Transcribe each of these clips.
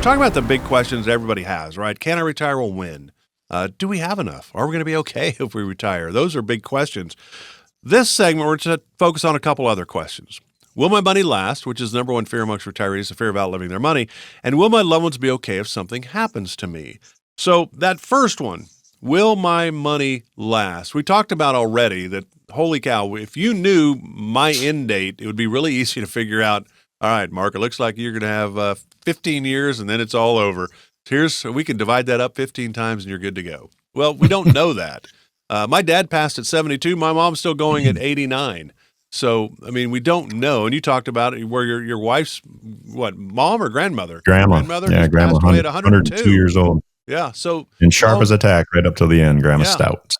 We're talking about the big questions everybody has, right? Can I retire or when? Do we have enough? Are we going to be okay if we retire? Those are big questions. This segment, we're going to focus on a couple other questions. Will my money last, which is the number one fear amongst retirees, the fear of outliving their money? And will my loved ones be okay if something happens to me? So that first one, will my money last? We talked about already that, holy cow, if you knew my end date, it would be really easy to figure out, all right, Mark, it looks like you're going to have 15 years and then it's all over. We can divide that up 15 times and you're good to go. Well, we don't know that. My dad passed at 72. My mom's still going at 89. So, I mean, we don't know. And you talked about it where your wife's, mom or grandmother? Grandmother. Yeah, grandma, passed away at 102 years old. Yeah. So, and sharp as a tack right up till the end. Grandma's stout.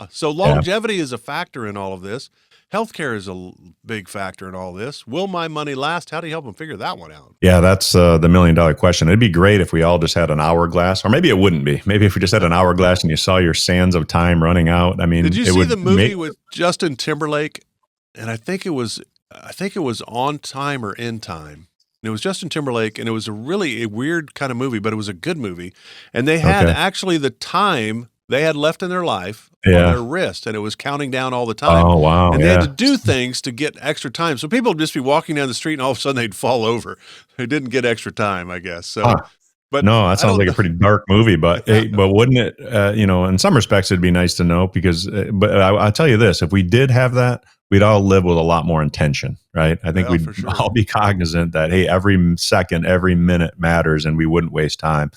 So longevity is a factor in all of this. Healthcare is a big factor in all this. Will my money last? How do you help them figure that one out? Yeah, that's the $1 million question. It'd be great if we all just had an hourglass, or maybe it wouldn't be. Maybe if we just had an hourglass and you saw your sands of time running out. I mean, did you see the movie with Justin Timberlake? And I think it was On Time or In Time. And it was Justin Timberlake, and it was a weird kind of movie, but it was a good movie. And they had actually the time they had left in their life on their wrist, and it was counting down all the time. Oh, wow. And they had to do things to get extra time. So people would just be walking down the street, and all of a sudden they'd fall over. They didn't get extra time, I guess. So, but no, that sounds like a pretty dark movie. But but wouldn't it? In some respects, it'd be nice to know because. But I'll tell you this: if we did have that, we'd all live with a lot more intention, right? I think we'd all be cognizant that, hey, every second, every minute matters, and we wouldn't waste time.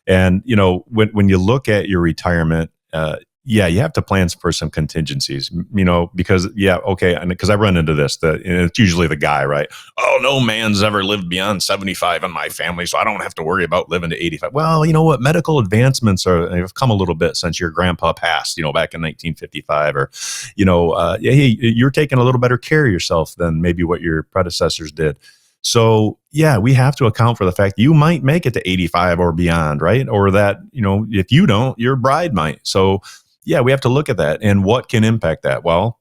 And, when you look at your retirement, you have to plan for some contingencies, because, and because I run into this, it's usually the guy, right? Oh, no man's ever lived beyond 75 in my family, so I don't have to worry about living to 85. Well, you know what? Medical advancements have come a little bit since your grandpa passed, back in 1955, or, hey, you're taking a little better care of yourself than maybe what your predecessors did. So, we have to account for the fact you might make it to 85 or beyond, right? Or that, if you don't, your bride might. So, we have to look at that. And what can impact that? Well,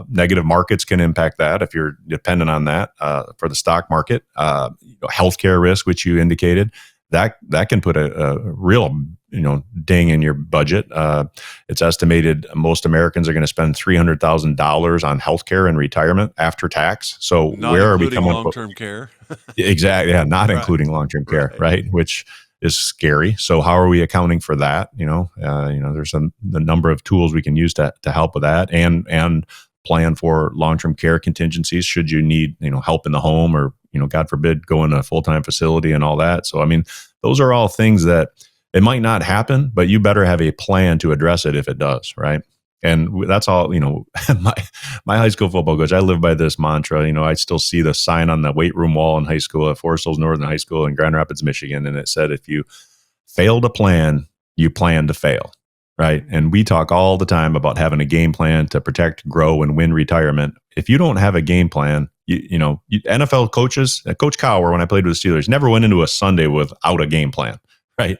negative markets can impact that if you're dependent on that for the stock market. Healthcare risk, which you indicated, that can put a real ding in your budget. It's estimated most Americans are going to spend $300,000 on healthcare and retirement after tax. So where are we coming from? Long-term care? Exactly. Yeah, not including long-term care, right? Which is scary. So how are we accounting for that? There's the number of tools we can use to help with that and plan for long-term care contingencies should you need, help in the home or, God forbid, go in a full-time facility and all that. So, I mean, those are all things that it might not happen, but you better have a plan to address it if it does, right? And that's all, my high school football coach, I live by this mantra. I still see the sign on the weight room wall in high school at Forest Hills Northern High School in Grand Rapids, Michigan. And it said, if you fail to plan, you plan to fail, right? And we talk all the time about having a game plan to protect, grow, and win retirement. If you don't have a game plan, NFL coaches, Coach Cowher, when I played with the Steelers, never went into a Sunday without a game plan, right?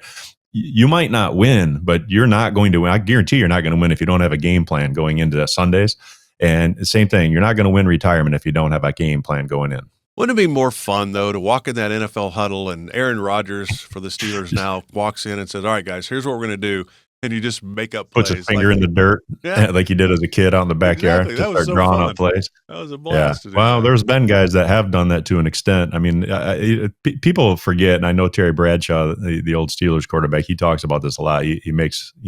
You might not win, but you're not going to win. I guarantee you're not going to win if you don't have a game plan going into Sundays. And the same thing, you're not going to win retirement if you don't have a game plan going in. Wouldn't it be more fun, though, to walk in that NFL huddle and Aaron Rodgers for the Steelers now walks in and says, all right, guys, here's what we're going to do. And you just make up plays. Puts his finger in the dirt like you did as a kid out in the backyard. Exactly. To start drawing up plays. That was a blast. Yeah. Well, there's been guys that have done that to an extent. I mean, people forget, and I know Terry Bradshaw, the old Steelers quarterback, he talks about this a lot. He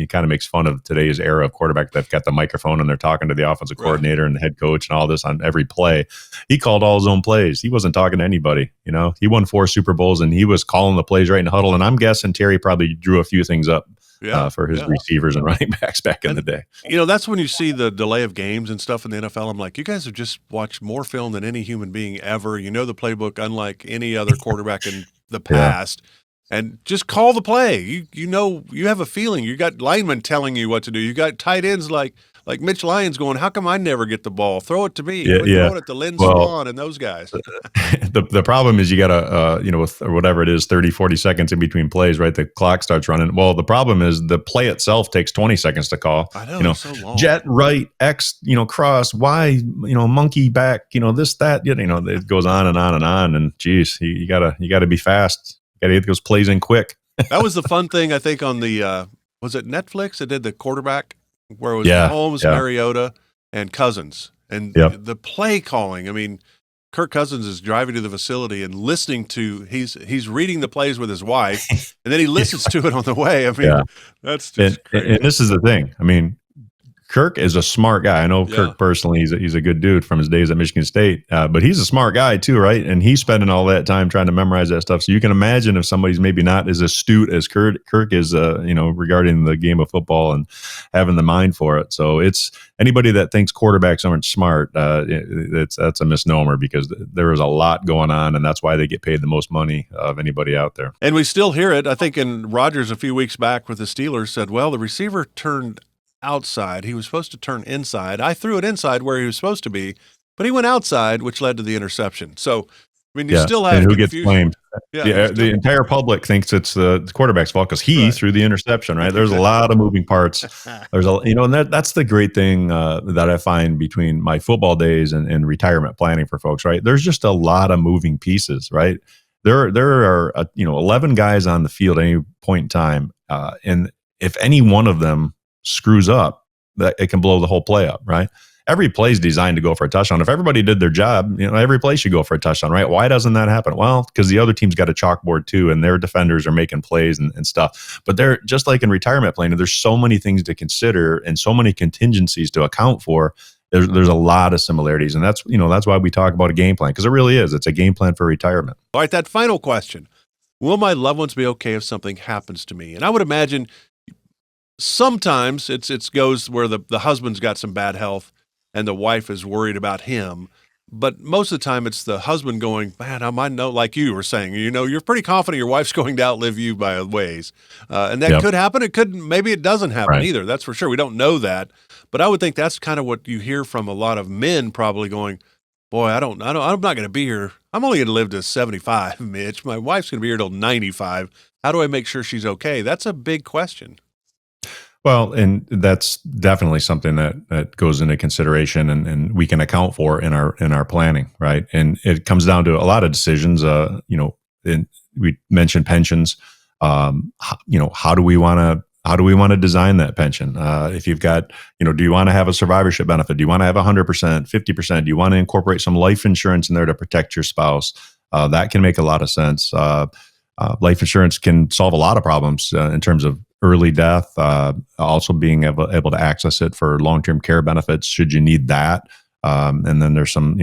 kind of makes fun of today's era of quarterback that's got the microphone and they're talking to the offensive coordinator and the head coach and all this on every play. He called all his own plays. He wasn't talking to anybody. He won 4 Super Bowls and he was calling the plays right in the huddle. And I'm guessing Terry probably drew a few things up. For his receivers and running backs back in the day. That's when you see the delay of games and stuff in the NFL. I'm like, you guys have just watched more film than any human being ever. You know the playbook unlike any other quarterback in the past. And just call the play. You have a feeling. You got linemen telling you what to do. You got tight ends like Mitch Lyons going, how come I never get the ball? Throw it to me. Throw it to Lynn Swan and those guys. The problem is you got to, with whatever it is, 30, 40 seconds in between plays, right? The clock starts running. Well, the problem is the play itself takes 20 seconds to call. I know, it's so long. Jet right, X, cross, Y, monkey back, this, that, it goes on and on and on. And geez, you gotta be fast. Got to get those plays in quick. That was the fun thing, I think, on the was it Netflix that did the quarterback, where it was Mahomes, Mariota, and Cousins, and the play calling. I mean, Kirk Cousins is driving to the facility and listening to he's reading the plays with his wife, and then he listens to it on the way. I mean, that's just crazy. And this is the thing. I mean, Kirk is a smart guy. I know Kirk personally. He's a good dude from his days at Michigan State, but he's a smart guy too, right? And he's spending all that time trying to memorize that stuff. So you can imagine if somebody's maybe not as astute as Kirk is, regarding the game of football and having the mind for it. So it's anybody that thinks quarterbacks aren't smart. That's a misnomer, because there is a lot going on, and that's why they get paid the most money of anybody out there. And we still hear it. I think in Rodgers a few weeks back with the Steelers said, well, the receiver turned outside. He was supposed to turn inside. I threw it inside where he was supposed to be, but he went outside, which led to the interception. So, I mean, you still have and who confusion. Gets blamed? The entire public thinks it's the quarterback's fault because he threw the interception, right? There's a lot of moving parts. There's and that's the great thing that I find between my football days and retirement planning for folks, right? There's just a lot of moving pieces, right? There are 11 guys on the field at any point in time, and if any one of them screws up, that it can blow the whole play up, right? Every play is designed to go for a touchdown. If everybody did their job, every play should go for a touchdown, right? Why doesn't that happen? Well, because the other team's got a chalkboard too, and their defenders are making plays and stuff. But they're just like in retirement planning, there's so many things to consider and so many contingencies to account for. There's a lot of similarities, and that's why we talk about a game plan, because it really is. It's a game plan for retirement. All right, that final question: will my loved ones be okay if something happens to me? And I would imagine sometimes it goes where the husband's got some bad health and the wife is worried about him. But most of the time it's the husband going, man, I might know, like you were saying, you're pretty confident your wife's going to outlive you by a ways. And that could happen. It could, maybe it doesn't happen either. That's for sure. We don't know that. But I would think that's kind of what you hear from a lot of men probably going, boy, I'm not going to be here. I'm only going to live to 75, Mitch. My wife's going to be here till 95. How do I make sure she's okay? That's a big question. Well, and that's definitely something that goes into consideration and we can account for in our planning, right? And it comes down to a lot of decisions. And we mentioned pensions. How do we want to design that pension? If you've got, do you want to have a survivorship benefit? Do you want to have 100%, 50%? Do you want to incorporate some life insurance in there to protect your spouse? That can make a lot of sense. Life insurance can solve a lot of problems in terms of early death, also being able to access it for long-term care benefits should you need that. And then there's some,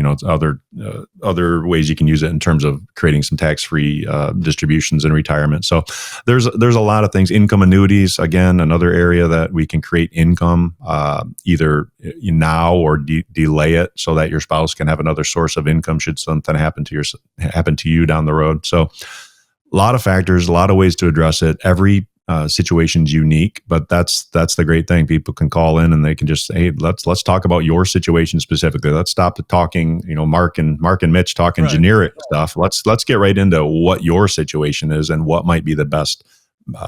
other ways you can use it in terms of creating some tax-free distributions in retirement. So there's a lot of things. Income annuities, again, another area that we can create income either now or delay it so that your spouse can have another source of income should something happen to you down the road. So a lot of factors, a lot of ways to address it. Every situation's unique, but that's the great thing. People can call in and they can just say, hey, let's talk about your situation specifically. Let's stop the talking, Mark and Mitch talking generic stuff. Let's get right into what your situation is and what might be the best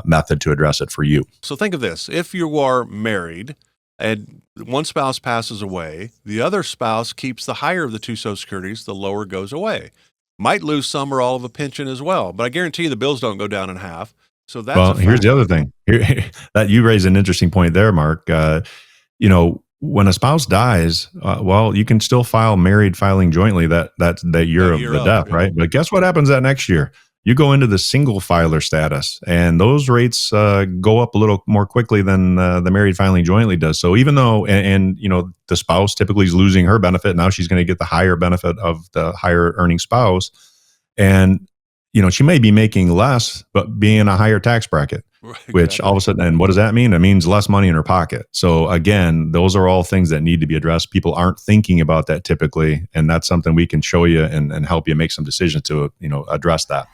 method to address it for you. So think of this. If you are married and one spouse passes away, the other spouse keeps the higher of the two Social Securities, the lower goes away. Might lose some or all of a pension as well, but I guarantee you the bills don't go down in half. So that's here's the other thing. That you raise an interesting point there, Mark. When a spouse dies, you can still file married filing jointly that year of the death, right? But guess what happens that next year? You go into the single filer status, and those rates go up a little more quickly than the married filing jointly does. So even though, and the spouse typically is losing her benefit, now she's going to get the higher benefit of the higher earning spouse, and she may be making less, but being in a higher tax bracket, which all of a sudden, and what does that mean? It means less money in her pocket. So again, those are all things that need to be addressed. People aren't thinking about that typically. And that's something we can show you and help you make some decisions to, address that.